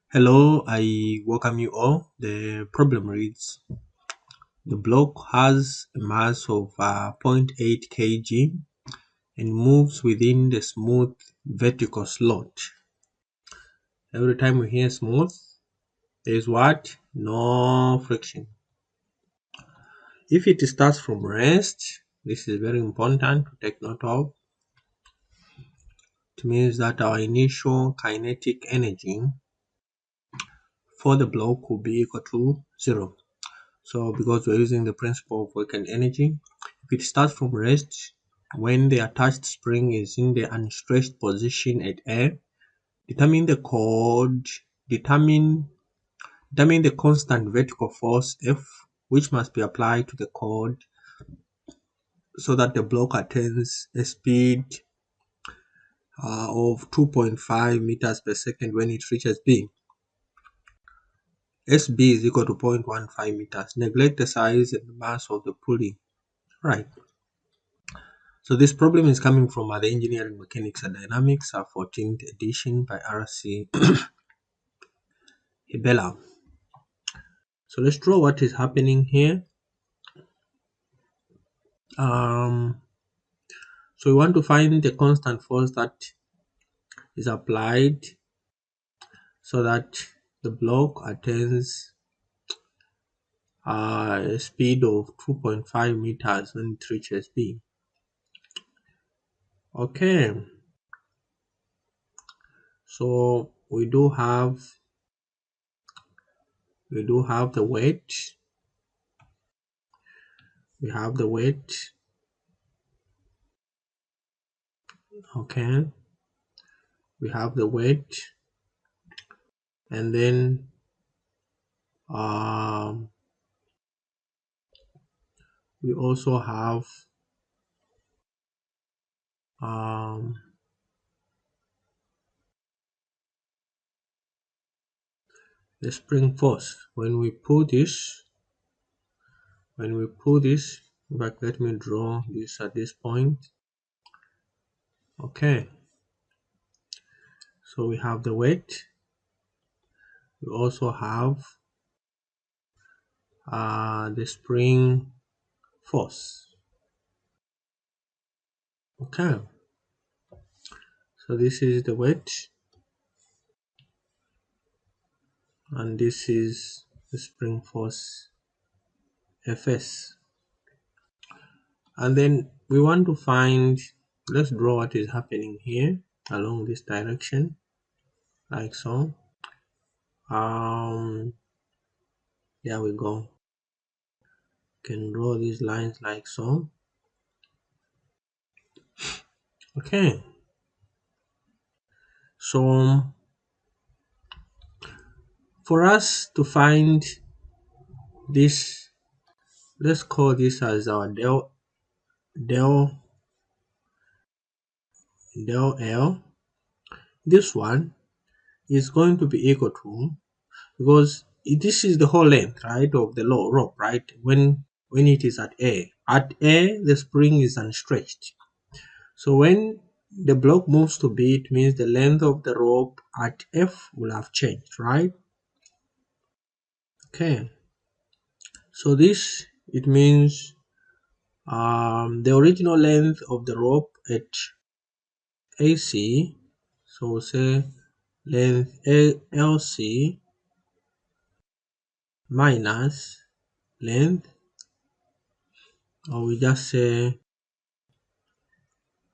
Hello, I welcome you all. The problem reads, the block has a mass of 0.8 kg and moves within the smooth vertical slot. Every time we hear smooth, there is what? No friction. If it starts from rest, this is very important to take note of. It means that our initial kinetic energy for the block will be equal to 0. So because we're using the principle of work and energy, if it starts from rest, when the attached spring is in the unstretched position at A, determine the constant vertical force F, which must be applied to the cord so that the block attains a speed of 2.5 meters per second when it reaches B. SB is equal to 0.15 meters. Neglect the size and the mass of the pulley. Right. So this problem is coming from the Engineering Mechanics and Dynamics, 14th edition by R.C. Hibbeler. So let's draw what is happening here. So we want to find the constant force that is applied so that the block attains a speed of 2.5 meters when it reaches B. Okay, so we do have the weight. We have the weight. Okay, we have the weight, and then we also have the spring force. When we pull this, in fact, let me draw this at this point. Okay, so we have the weight. We also have the spring force. Okay, so this is the weight, and this is the spring force Fs. And then we want to find, let's draw what is happening here along this direction, like so. There we go. Can draw these lines like so. Okay, so for us to find this, let's call this as our del L. This one is going to be equal to, because this is the whole length, right, of the rope, right? When it is at A, the spring is unstretched. So when the block moves to B, it means the length of the rope at F will have changed, right? Okay, so this, it means the original length of the rope at AC, so we'll say length LC minus length, or we just say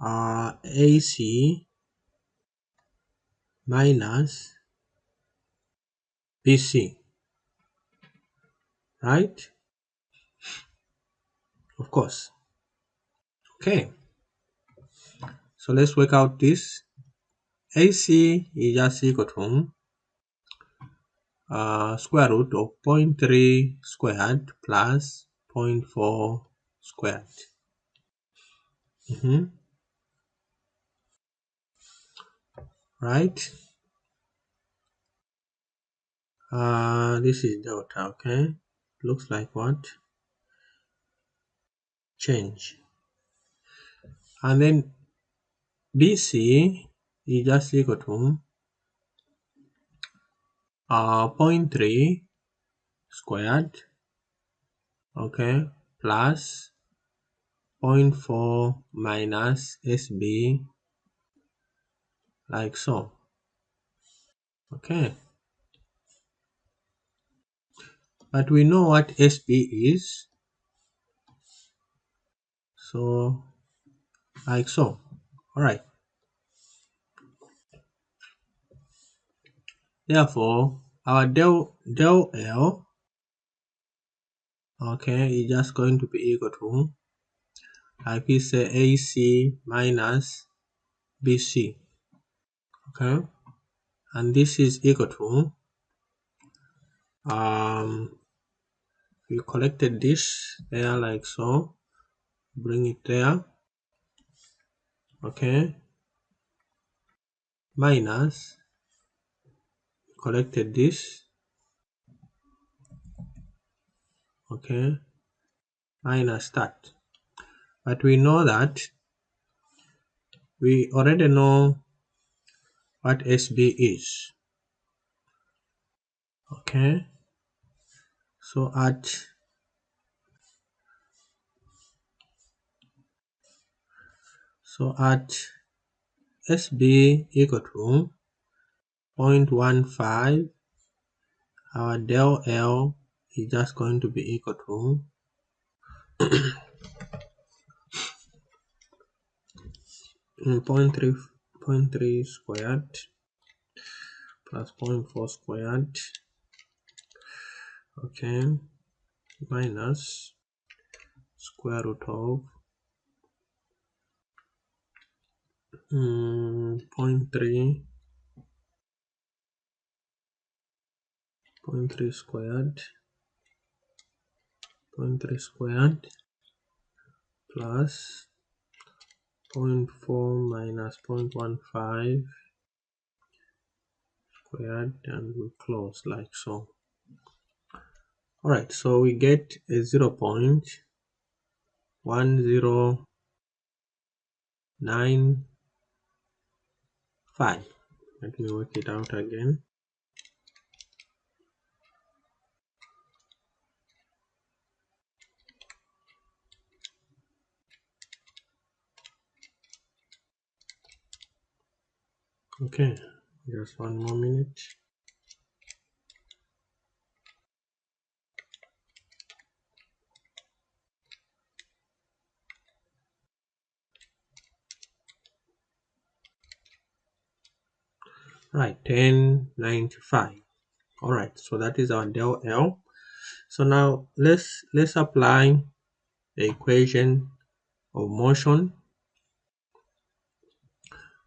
AC minus BC, right? Of course. Okay, so let's work out this. AC is just equal to square root of 0.3 squared plus 0.4 squared. Right? This is delta, okay? Looks like what? Change. And then BC is just equal to 0.3 squared, okay, plus 0.4 minus SB, like so. Okay, but we know what SB is, so like so. All right, therefore our del L, okay, is just going to be equal to, like we say, AC minus BC, okay, and this is equal to, we collected this there like so, bring it there, okay, minus, collected this, okay, minus that. But we know that, we already know what SB is, okay, so at SB equal to 0.15, our del L is just going to be equal to 0.3 squared plus 0.4 squared, okay, minus square root of 0.3 squared, 0.3 squared plus 0.4 minus 0.15 squared, and we close like so. Alright, so we get a 0.1095. Let me work it out again. Okay, just one more minute. Right, 1095. Alright, so that is our del L. So now let's apply the equation of motion.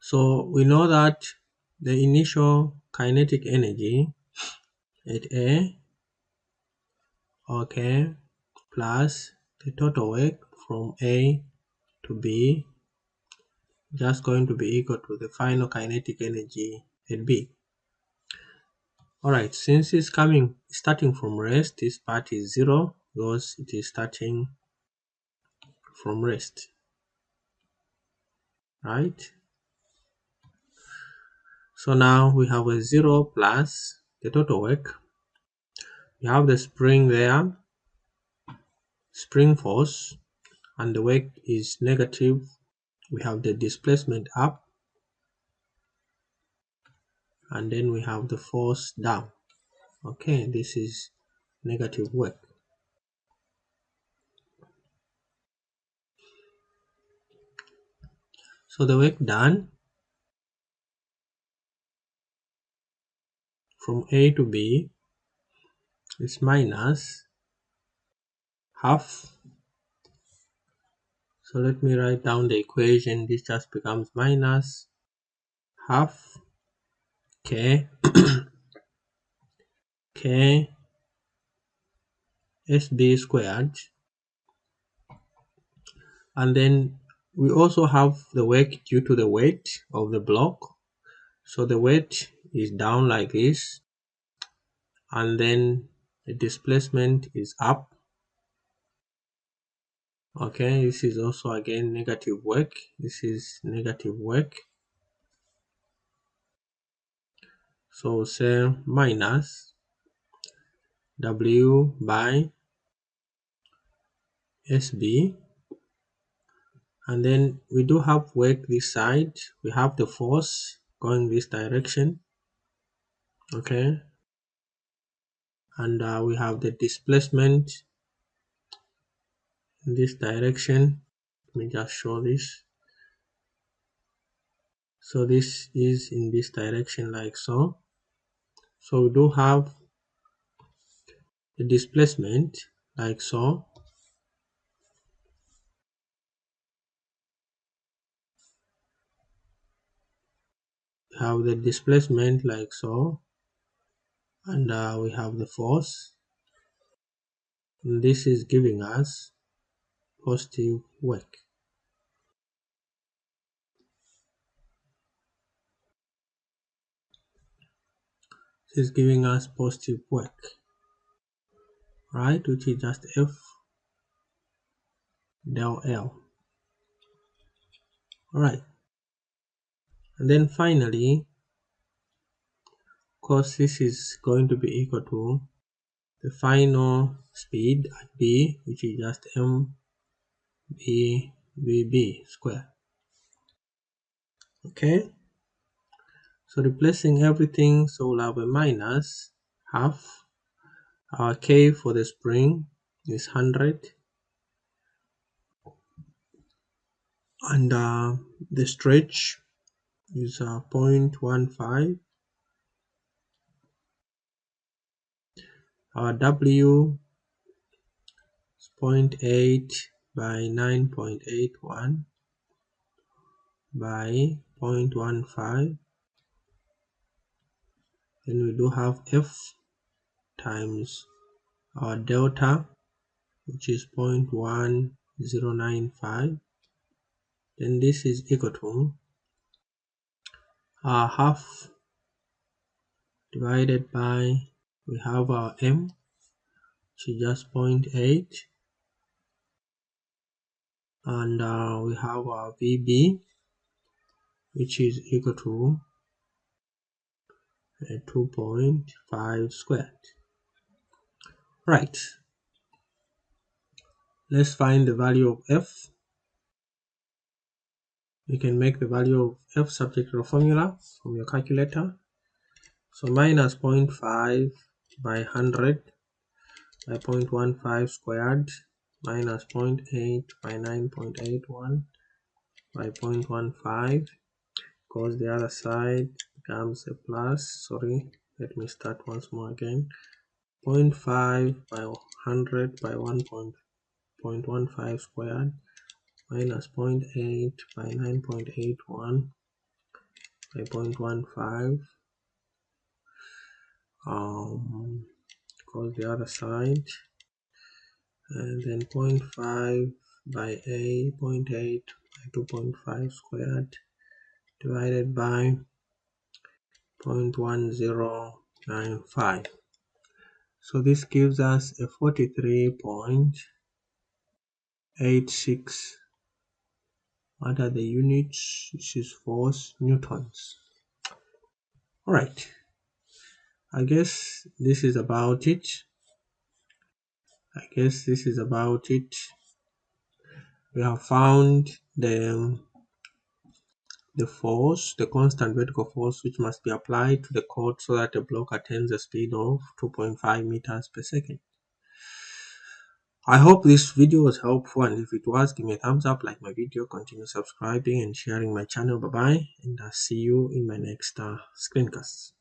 So we know that the initial kinetic energy at A, okay, plus the total work from A to B, just going to be equal to the final kinetic energy at B. Alright, since it's starting from rest, this part is 0 because it is starting from rest, right? So now we have a 0 plus the total work. We have the spring there, spring force, and the work is negative. We have the displacement up, and then we have the force down. Okay, this is negative work. So the work done from A to B is minus half. So let me write down the equation. This just becomes minus half K K SB squared, and then we also have the work due to the weight of the block. So the weight is down like this, and then the displacement is up. Okay, this is also again negative work. This is negative work. So say minus W by SB, and then we do have work this side. We have the force going this direction, okay, and we have the displacement in this direction. Let me just show this. So this is in this direction like so. So we do have the displacement like so. We have the displacement like so, and we have the force, and this is giving us positive work. This is giving us positive work, right, which is just F del L. Alright, and then finally, of course, this is going to be equal to the final speed at B, which is just mBB squared. Okay, so replacing everything, so we'll have a minus half. Our K for the spring is 100, and the stretch is 0.15. Our W is 0.8 by 9.81 by 0.15. Then we do have F times our delta, which is 0.1095. Then this is equal to our half divided by, we have our M, which is just 0.8, and we have our VB, which is equal to 2.5 squared. Right, let's find the value of F. You can make the value of F subject to the formula from your calculator. So minus 0.5 by 100 by 0.15 squared minus 0.8 by 9.81 by 0.15, because the other side becomes a plus. Sorry, let me start once more again. 0.5 by 100 by 1.15 squared minus 0.8 by 9.81 by 0.15, cause the other side, and then 0.5 by 0.8 by 2.5 squared divided by 0.1095. So this gives us a 43.86. What are the units? This is force, newtons. Alright, I guess this is about it. We have found the force, the constant vertical force, which must be applied to the cord so that the block attains a speed of 2.5 meters per second. I hope this video was helpful, and if it was, give me a thumbs up, like my video, continue subscribing and sharing my channel. Bye bye, and I'll see you in my next screencast.